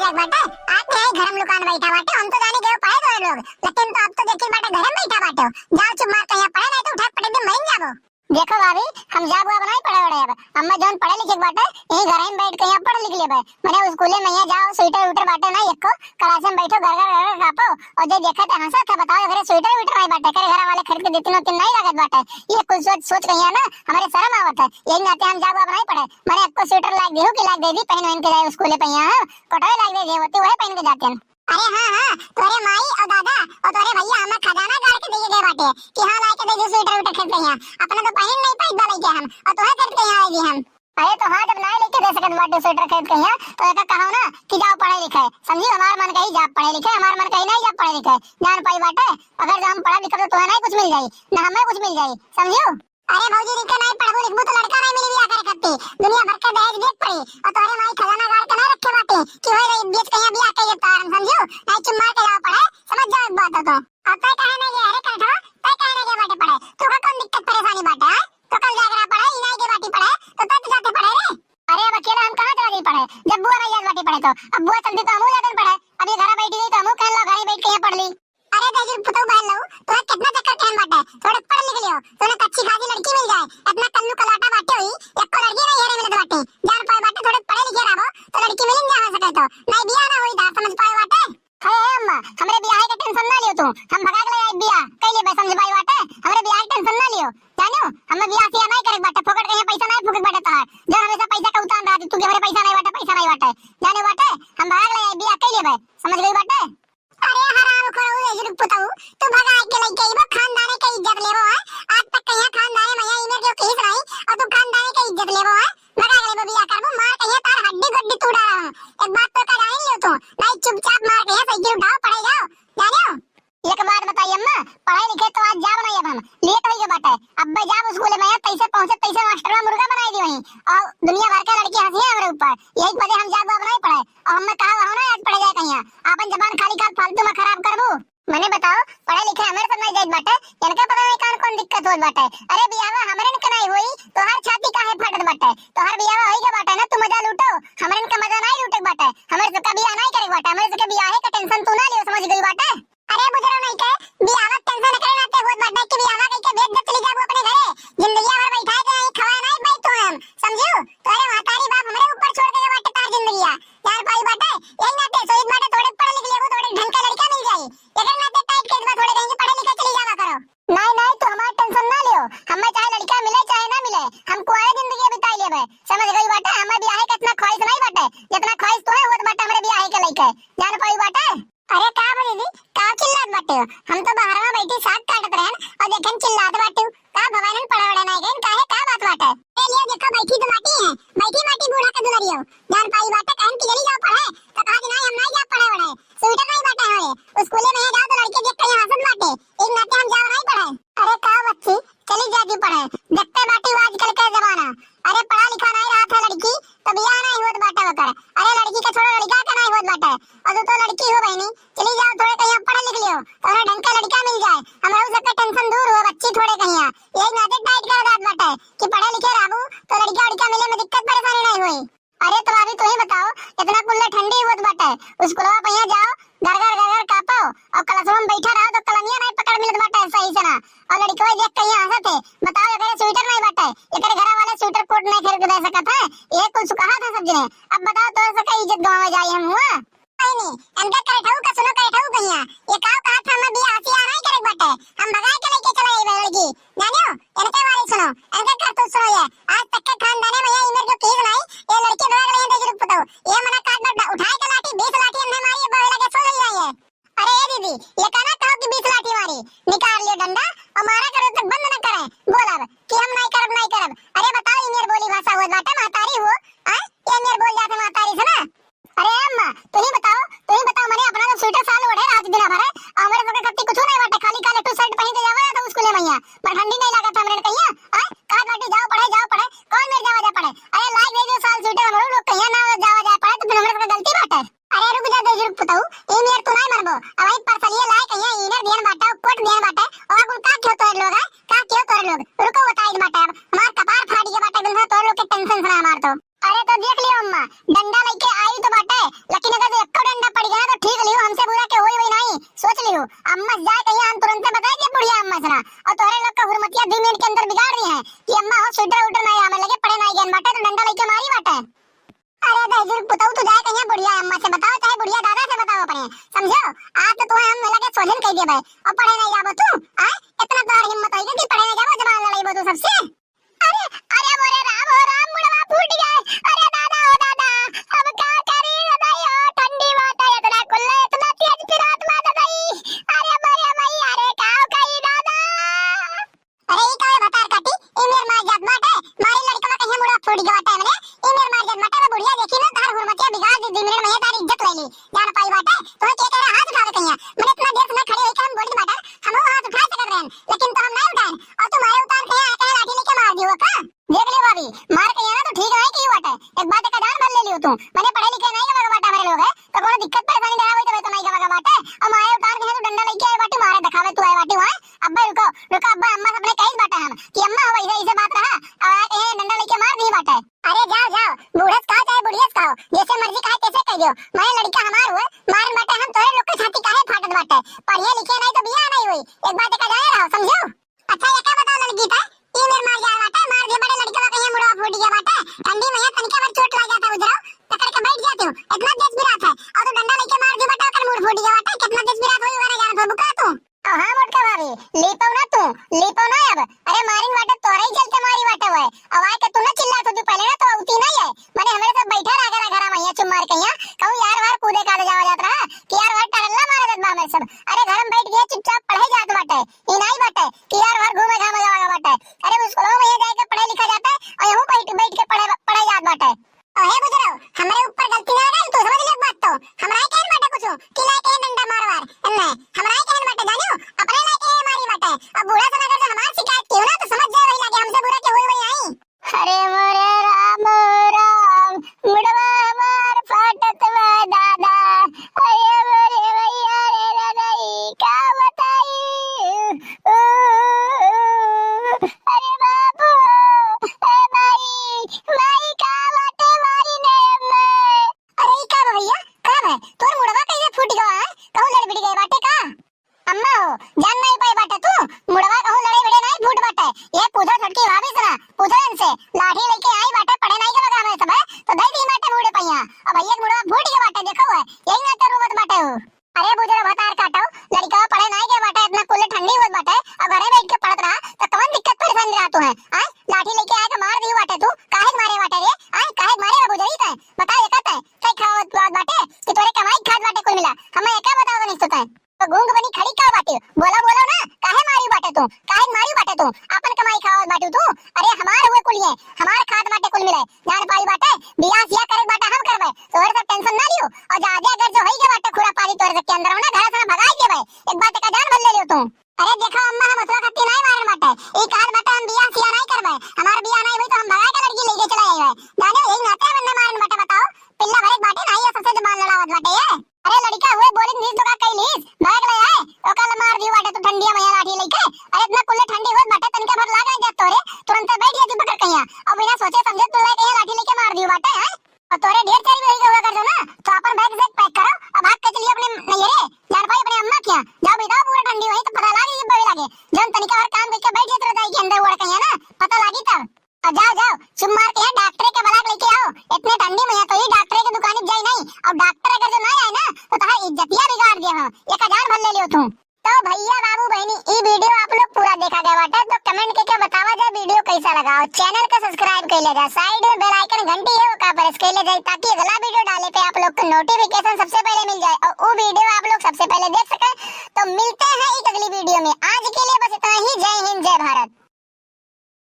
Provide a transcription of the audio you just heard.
लग बाटे आज नहीं घर में लुकान बैठा बाटे। हम तो जाने गए पढ़े तो लोग, लेकिन तो अब तो देखिए बाटे घर में बैठा बाटे। जाओ चुप मार कहीं पढ़े नहीं तो उठा पटक दे मर जाबो। देखो भाभी हम जाबो अब नहीं पढ़े बड़े अब अम्मा जोन पढ़े लिखे बाटे यही घर में बैठ के यहाँ पढ़ लिख ले मैंने स्कूले में यहाँ जाओ स्वेटर उटर बाटे नहीं एको क्लास में बैठो घर घर खापो और जो देखा था हंसा था बताओ अगर स्वेटर उटर नहीं बाटे करे घर वाले खरीद के देते नो तीन नहीं लागत बाटे ये कुछ सोच कहीं ना हमारे शर्म आवत है यही नाते हम जाबो अब नहीं पढ़े मैंने आपको स्वेटर लाग देहू कि लाग दे दी पहन के जाए स्कूले पे यहाँ कटोरे लाग दे होती वही पहन के जाते हैं। अरे हाँ तोरे माई और दादा और तोरे भैया हमें खजाना गाड़ के दिए गए बाटे कि हाँ लाके दे दो स्वेटर उटर खरीद के यहाँ अपना तो पहन नहीं पाई दवाई के हम और तोहे खरीद के यहाँ आएगी हम। अरे तो हाँ जब नहीं लेके दे सकत बाटे स्वेटर खरीद के यहाँ तो ऐसा कहो ना कि जाओ पढ़े लिखे समझी हमार मन कही जा पढ़े लिखे हमार मन कही नहीं जा पढ़े लिखे जान पाई बाटे अगर हम पढ़ा लिखा तो तुम्हें नहीं कुछ मिल जाये ना हमें कुछ मिल जाये समझियो। अरे भौजी लिखे नहीं पढ़बो लिखबो तो लड़का नहीं मिली बियाह करे करती दुनिया भर के दहेज देख पड़ी और तोरे माई खजाना गाड़ के नहीं रखे बाटे कि होय बेच के यहाँ बियाह के तार समझियो नहीं चुप मार के जाओ पढ़े समझ जाओ एक बात तो अब तय कहे नहीं अरे कठो तय कहे नहीं बाटे पढ़े तो का कौन दिक्कत परेशानी बाटे है तो कल जाकर पढ़े ही नहीं के बाटी पढ़े तो तय जाते पढ़े रे। अरे अब अकेला हम कहां चला गई पढ़े जब बुआ नहीं जात बाटी पढ़े तो अब बुआ चलती तो हमू जाकर पढ़े अब ये घर बैठी गई तो हमू कह लो घर बैठ के यहाँ पढ़ ली। अरे तेजू पुतौ बहन लो तो कितना चक्कर कहन बाटे थोड़ा पढ़ लिख लियो तो ना अच्छी खासी लड़की मिल जाए अपना कल्लू कलाटा बाटे हुई एको लड़की नहीं हेरे मिलत बाटे जान पाए बाटे थोड़े पढ़े लिखे रहो तो लड़की मिल जा सके तो नहीं बियाह ना होई दा समझ पाए बाटे। अरे अम्मा हमरे बियाह का टेंशन ना लियो तू हम भगा के ले बियाह कइले बे समझ पाई बाटे हमरे बियाह का टेंशन ना लियो जानो हम बियाह से नहीं करे बाटे फोकट के पैसा नहीं फूकत बाटे तहार जो हमेशा पैसा का उतान रहा तू के हमरे पैसा नहीं बाटे जाने बाटे हम भगा के ले बियाह कइले बे समझ गई बाटे। अरे हराम खोरो ये पुतौ तू भगा के ले गई वो खानदान की इज्जत लेबो है आज तक कहिया खानदान में यहाँ इमेर जो केस नहीं और तू खानदान की इज्जत लेबो है भगा के ले बियाह करबो मार कहिया तार हड्डी गड्डी तोड़ा एक बात तो कर आई लियो तू नहीं चुपचाप मार के साइकिल उठाओ पढ़े जाओ जानो। एक बात बताइए अम्मा पढ़ाई लिखे तो आज जाब नहीं अब हम लेट होई के बाटे अब जाब स्कूल में कैसे पहुंचे कैसे मास्टरवा मुर्गा बनाई दी वहीं और दुनिया भर के लड़की हंसी है हमारे ऊपर यही वजह हम जाब अब नहीं पढ़े और हम कहा हो ना आज पढ़े जाए कहीं अपन जबान खाली कर फालतू में खराब करबो मैंने बताओ पढ़े लिखे हमारे सब नहीं जात बाटे इनका पता नहीं कौन दिक्कत होत बाटे। अरे बियाह हमरे न कनाई होई तो हर छाती काहे फटत बाटे तो हर बियाह होई के बाटे ना तू मजा लूटो हमरे का मजा नहीं लूटे बाटे हमरे से कभी बियाह नहीं करे बाटे हमरे से बियाह का टेंशन तू ना लियो समझ गई बाटे। अरे बुजुर्ग नहीं के बियाह का टेंशन करे ना ते होत बाटे कि बियाह कई के बेच दे चली जाबो अपने घरे जिंदगी भर बैठा के नहीं खवा नहीं भाई तू हम समझियो तोरे मातारी बाप हमरे ऊपर छोड़ के बाटे तार जिंदगी यार भाई बाटे यही नाते सोई बाटे थोड़े पढ़ लिख लेबो थोड़े ढंग का लड़का मिल जाई एकर नाते टाइट केस में थोड़े कहीं पढ़े लिखे चली जावा करो नहीं तो हमारा टेंशन ना लियो हमें चाहे लड़का मिले चाहे ना मिले हम कुआरे जिंदगी बिताई लेबे समझ गई बाटे हमें बियाह के इतना ख्वाहिश नहीं बाटे जितना ख्वाहिश तो है वो बाटे हमरे बियाह के लइके जान पाई बाटे। अरे का बोली दी का चिल्लात बाटे हम तो बाहर में बैठी साग काटत रहन और देखन चिल्लात बाटे का भवानन पड़ा वड़ा नहीं गइन काहे का बात बाटे ए लियो देखो बैठी तो माटी है बैठी माटी बूढ़ा के दुलरियो जान पाई बाटे कहन की जली जाओ पढ़े तो कहा कि नहीं हम नहीं जा पढ़े वड़े स्वेटर नहीं बाटे हमारे स्कूले में जाओ तो लड़के देख के हंसत बाटे एक नाते हम जाओ नहीं पढ़े। अरे का बच्ची चली जाती पढ़े देखते बाटी आजकल का जमाना अरे पढ़ा लिखा नहीं रहा था लड़की तो बियाह नहीं होत बाटे वकर अरे लड़की का छोड़ो लड़का का नहीं होत बाटे और तो लड़की हो बहनी चली जाओ थोड़े कहीं पढ़ लिख लियो तो ढंग का लड़का मिल जाए हमरा उसका टेंशन दूर हो बच्ची थोड़े कहीं यही नाते टाइट कर दात बाटे कि पढ़े लिखे रहबू तो लड़का लड़का मिले में दिक्कत परेशानी नहीं हुई। अरे तो अभी तू ही बताओ इतना कुल्ला ठंडी होत बाटे स्कूलवा पे जाओ घर कापो और क्लास में बैठा रहो तो कलमिया नहीं पकड़ मिलत बाटे सही से ना और लड़की देख के यहाँ हंसत है बताओ अगर स्वेटर नहीं बाटे इधर घर वाले स्वेटर कोट नहीं खरीद दे सकत है ये कुछ कहा था सब जने अब बताओ तो सका इज्जत गवा जाए हम हुआ नहीं इनका करे ठाऊ का सुनो करे ठाऊ कहिया ये काव कहा था मैं बियाह से नहीं करे बाटे हम भगाए के लेके चले आए लड़की जानियो इनके बारे सुनो इनका कर तो सुनो ये आज तक के खानदाने में ये इमर जो केस नहीं ये लड़के भाग रहे हैं देखो बताओ ये मना काट उठाए के लाठी 20 लाठी हमने मारी बहला के सो रही है। अरे दीदी ये कहना कहो कि 20 लाठी मारी निकाल लियो डंडा और मारा करो तक बंद न करे बोला कि हम नहीं करब अरे बताओ इमर बोली भाषा हो बाटे मातारी हो हां ये इमर बोल जाते मातारी से ना। अरे अम्मा तू ही बताओ मैंने अपना तो स्वेटर साल ओढ़े रात दिन भर हमारे तो कत्ती कुछ नहीं बाटे खाली काले टू शर्ट पहन के जावा था स्कूल में यहाँ पर ठंडी नहीं लगा था हमरे कहिया का बाटी जाओ पढ़े कौन मेरे जावा पढ़े अरे लाइक दे जो साल स्वेटर हम लोग कहिया ना जावा पढ़े तो फिर हमरे गलती बाटे। अरे रुक जा दे पुतौ ए मेर तू नहीं मरबो अब आई पर सलिए लाइक कहिया इनर देन बाटा कोट देन बाटे और कुल का क्यों तोड़ लोग का क्यों तोड़ लोग रुको बताई बाटे अब हमार कपार फाड़ के बाटे बिन तोड़ लोग के टेंशन से ना मार तो। अरे तो देख लियो अम्मा डंडा लेके आई तो बाटे लेकिन अगर एक दहजूर पुताऊ तो जाए कहीं बुढ़िया अम्मा से बताओ चाहे बुढ़िया दादा से बताओ अपने, समझो। आज तो तुम्हें हम लगे सोजन कह दिए भाई, और पढ़े नहीं जाबो तू, आ इतना तो हिम्मत होगी कि पढ़े नहीं जाबो, जबान लड़ाई बो तू सबसे। अरे अरे मोरे राम हो राम, मुड़वा फूट गए, अरे दादा हो दादा, अब क्या करी दादाई, हो ठंडी बात है, इतना कुल्ला इतना तेज फिरात मार दादाई, अरे मोरे भाई, अरे काओ कही दादा। अरे ई कावे भतार काटी, ई मेर मार जात बाटे, मारी लड़का में कहीं मुड़वा फूट गया बाटे मने, ई मेर मार जात बाटे, बुढ़िया देखी ना धार हुरमतिया बिगाड़ दी, मिनट में तारी इज्जत ले ली, जान पाई बाटे, तो के कह रहा हाथ उठा के कहिया, मैंने इतना देर से मैं खड़ी होई के हम बोली बाटे, हम हाथ उठा सकत रहन, लेकिन तो हम नहीं उठाए, और तुम्हारे उतार के कहे लाठी लेके मार दियो का। देख ली भाभी, मार के ना तो ठीक है कि बाटे, एक बात का जान भर ले लियो तू, मैंने पढ़े लिखे नहीं का बाटे मेरे लोग है, तो कोनो दिक्कत परेशानी ना होई तो नहीं का बाटे, और मारे उतार के तो डंडा लेके आए बाटे, मारे दिखावे तू आए बाटे वहां। अब्बा रुको रुको, अब्बा अम्मा सबने कही बाटे हम कि अम्मा हो इसे बात रहा, अब आए कहे डंडा लेके मार दी बाटे। अरे जाओ जाओ, बूढ़स कहो चाहे बुढ़ियस कहो, जैसे मर्जी कहे तैसे कह दियो, मैं लड़का हमार हुए, मारन बाटे हम तोरे लोग के छाती काहे फाटत बाटे, पढ़े लिखे नहीं तो बियाह नहीं हुई, एक बात का जाने रहो, समझो। अच्छा ये क्या बताओ लड़की था, ई मेर मार जाए बाटे, मार दे बड़े लड़के का कहीं मुड़वा फूट गया बाटे, ठंडी में तनके भर चोट लग जाता उजरो, पकड़ के बैठ जाती हूं, इतना तेज बिरात है, और तो डंडा लेके मार दी बाटे, कर मुड़ फूट गया बाटे, कितना तेज बिरात होई वाला जान तो बुका तू। हां मोटका भाभी, लीपो ना तू, लीपो ना अब, अरे मारिन बाटे तोरे ही चलते मारी बाटे हुए, अब आए के तू ना चिल्ला तू पहले ना तो उती नहीं है, माने हमारे सब बैठा रहा घर में चुम मार कहिया, कहूं यार वार कूदे का जावा जात रहा कि यार वार टरल्ला मारे दत बा में सब, अरे घर में बैठ गए चुपचाप पढ़े जात बाटे, ई नहीं बाटे कि यार वार घूमे घामे जावा बाटे, अरे स्कूलों में जाके पढ़े लिखा जाता है, और यहूं बैठ के पढ़े जात बाटे। ओहे बुजरो, हमारे ऊपर गलती ना डाल तू, समझ ले बात तो, हमरा ही कहन बाटे कुछ कि ला के डंडा मारवार, नहीं हमरा ही कहन बाटे जानियो, अपने ला के मारी बाटे, अब बूढ़ा सना कर हमार शिकायत की हो ना तो समझ जाए वही लागे हमसे बुरा के होई वही आई। अरे मोरे राम राम, मुड़वा हमार फाटत वा दादा, अरे मोरे भैया रे दादाई का बताई, अरे बाबू ए भाई भाई का बाटे मारी ने मैं, अरे का भैया कब है तोर मुड़वा कैसे फूट गया है, कहूं लड़ बिड़ गए बाटे का। अम्मा हो जान नहीं पाई बाटे तू, मुड़वा कहूं लड़े बिड़े नहीं फूट बाटे, ये पूछो छोटकी भाभी से ना, पूछो इनसे, लाठी लेके आई बाटे, पढ़े नहीं के लगा हमें सब है, तो दई दी बाटे मुड़े पैया, अब भैया मुड़वा फूट गया बाटे, देखो है यही ना तो रुवत बाटे हो। अरे बुजरा भतार काटो, लड़का पढ़े नहीं के बाटे, इतना कुल्ले ठंडी होत बाटे, अब घरे बैठ के पढ़त रहा तो कौन दिक्कत परेशानी रहा तू है, आ लाठी लेके आए तो मार दी बाटे तू, काहे मारे बाटे रे, आ काहे मारे रे बुजरी ते बता, ये कहते कई खावत बाटे कि तोरे कमाई खाद बाटे कुल मिला, हमें ये क्या बताओ नहीं सोता है, तो गूंग बनी खड़ी का बाटे, बोलो बोलो ना काहे मारी बाटे तू, काहे मारी बाटे तू, अपन कमाई खावत बाटे तू, अरे हमार हुए कुलिए, हमार खाद बाटे कुल मिले, जान पाई बाटे, बियाह सिया करे बाटे हम करबे, तोरे सब टेंशन ना लियो, और जादे अगर जो होई के बाटे खुरा पारी तोरे के अंदर हो ना घर से भगाई देबे, एक बात का जान भर ले लियो तू। अरे देखो अम्मा हम उसका कत्ती नहीं मारन बाटे, ई काल बाटे हम बियाह सिया नहीं करबे, हमार बियाह नहीं हुई तो हम भगा के लड़की लेके चले आइबे, जाने यही नाते में ना मारन बाटे, बताओ पिल्ला भरे बाटे नहीं है सबसे जबान लड़ावत बाटे ये, अरे लड़का हुए बोली नीस तो का कैलीस भाग ले आए, ओकल मार दी बाटे तू ठंडिया में लाठी लेके, अरे इतना कुल्ले ठंडी होत बाटे तनके भर लागे जा तोरे, तुरंत बैठ गई पकड़ कहिया, अब बिना सोचे समझे तू ले लाठी लेके मार दी बाटे है, और तोरे ढेर सारी वही हुआ कर दो ना, तो अपन बैग से पैक करो, अब भाग के चलिए अपने नैहरे, जान भाई अपने अम्मा क्या, जाओ बेटा पूरा ठंडी वही तो पता लागे ये बड़ी लागे, जब तनिका और काम करके बैठ जाते रजाई के अंदर उड़ कहिया ना, पता लागी तब, और जाओ जाओ चुम मार के डॉक्टर के बलाक लेके आओ, इतने ठंडी में तो ये डॉक्टर की दुकान जाई नहीं, अब डॉक्टर अगर जो ना आए ना तो तुम्हारी इज्जतिया बिगाड़ दिया हां, ये का जान भर ले लियो तू। तो भैया बाबू बहनी ई वीडियो आप लोग पूरा देखा गया बाटे, तो कमेंट करके बतावा जाए वीडियो कैसा लगा, और चैनल को सब्सक्राइब कर ले जा, साइड में बेल आइकन घंटी है वो का प्रेस कर ले जाए, ताकि अगला वीडियो डाले पे आप लोग को नोटिफिकेशन सबसे पहले मिल जाए, और वो वीडियो आप लोग सबसे पहले देख सके। तो मिलते हैं एक अगली वीडियो में, आज के लिए